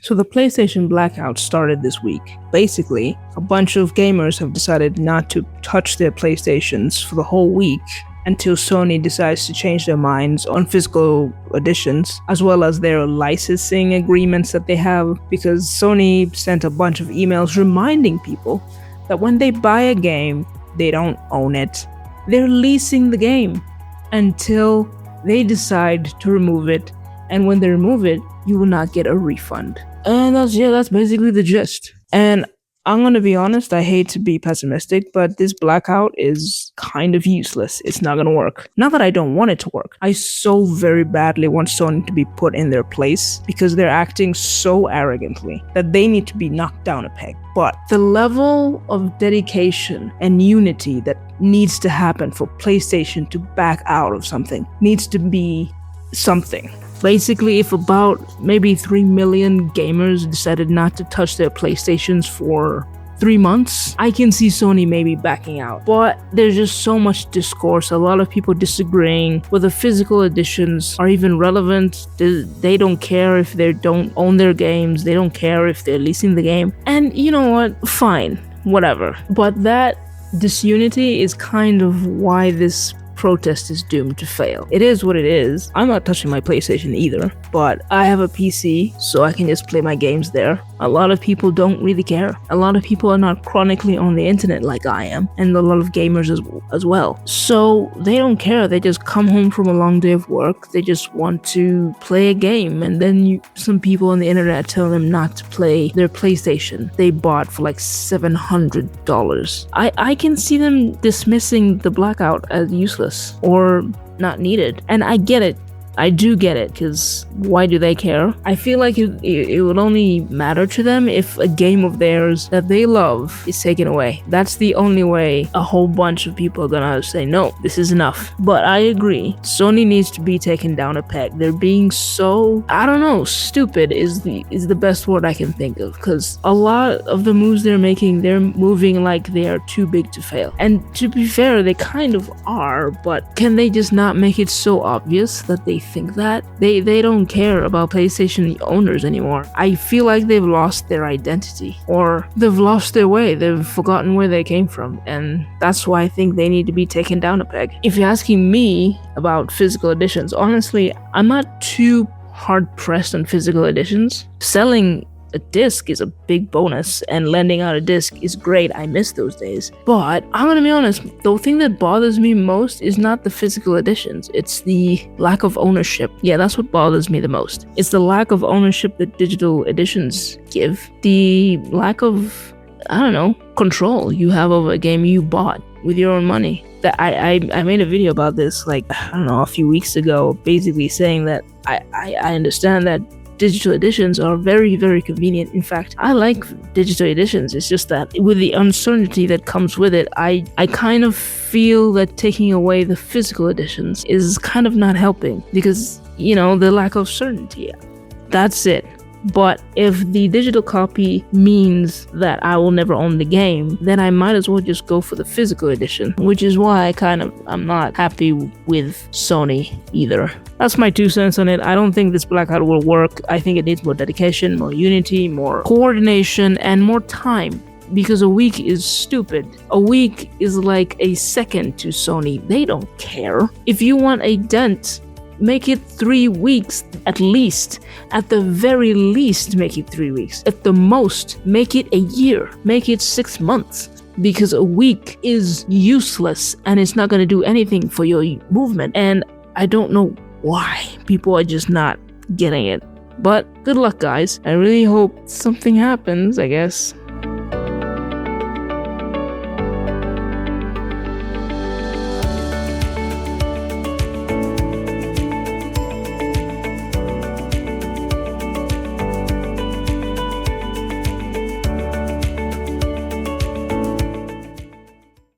So the PlayStation Blackout started this week. Basically, a bunch of gamers have decided not to touch their PlayStations for the whole week until Sony decides to change their minds on physical editions, as well as their licensing agreements that they have, because Sony sent a bunch of emails reminding people that when they buy a game, they don't own it. They're leasing the game until they decide to remove it, and when they remove it, you will not get a refund. And that's basically the gist. And I'm gonna be honest, I hate to be pessimistic, but this Blackout is kind of useless. It's not gonna work. Not that I don't want it to work. I so very badly want Sony to be put in their place because they're acting so arrogantly that they need to be knocked down a peg. But the level of dedication and unity that needs to happen for PlayStation to back out of something needs to be something. Basically, if about maybe 3 million gamers decided not to touch their PlayStations for 3 months, I can see Sony maybe backing out. But there's just so much discourse, a lot of people disagreeing whether physical editions are even relevant. They don't care if they don't own their games, they don't care if they're leasing the game. And you know what? Fine, whatever. But that disunity is kind of why this protest is doomed to fail. It is what it is. I'm not touching my PlayStation either, but I have a PC, so I can just play my games there. A lot of people don't really care. A lot of people are not chronically on the internet like I am, and a lot of gamers as well. So they don't care. They just come home from a long day of work. They just want to play a game, and then some people on the internet tell them not to play their PlayStation they bought for like $700. I can see them dismissing the Blackout as useless or not needed, and I get it. I do get it, because why do they care? I feel like it would only matter to them if a game of theirs that they love is taken away. That's the only way a whole bunch of people are gonna say, no, this is enough. But I agree, Sony needs to be taken down a peg. They're being so, I don't know, stupid is the best word I can think of, because a lot of the moves they're making, they're moving like they are too big to fail. And to be fair, they kind of are, but can they just not make it so obvious that they think that? They don't care about PlayStation owners anymore. I feel like they've lost their identity, or they've lost their way. They've forgotten where they came from, and that's why I think they need to be taken down a peg. If you're asking me about physical editions, honestly, I'm not too hard pressed on physical editions. Selling a disc is a big bonus, and lending out a disc is great. I miss those days. But I'm gonna be honest, the thing that bothers me most is not the physical editions, it's the lack of ownership. Yeah, that's what bothers me the most. It's the lack of ownership that digital editions give. The lack of, I don't know, control you have over a game you bought with your own money. That I made a video about this, like, I don't know, a few weeks ago, basically saying that I understand that digital editions are very, very convenient. In fact, I like digital editions. It's just that with the uncertainty that comes with it, I kind of feel that taking away the physical editions is kind of not helping, because, you know, the lack of certainty. That's it. But if the digital copy means that I will never own the game, then I might as well just go for the physical edition, which is why I'm not happy with Sony either. That's my 2 cents on it. I don't think this Blackout will work. I think it needs more dedication, more unity, more coordination, and more time. Because a week is stupid. A week is like a second to Sony. They don't care. If you want a dent, make it 3 weeks at least. At the very least, make it 3 weeks. At the most, make it a year. Make it 6 months. Because a week is useless and it's not going to do anything for your movement. And I don't know why people are just not getting it. But good luck, guys. I really hope something happens, I guess.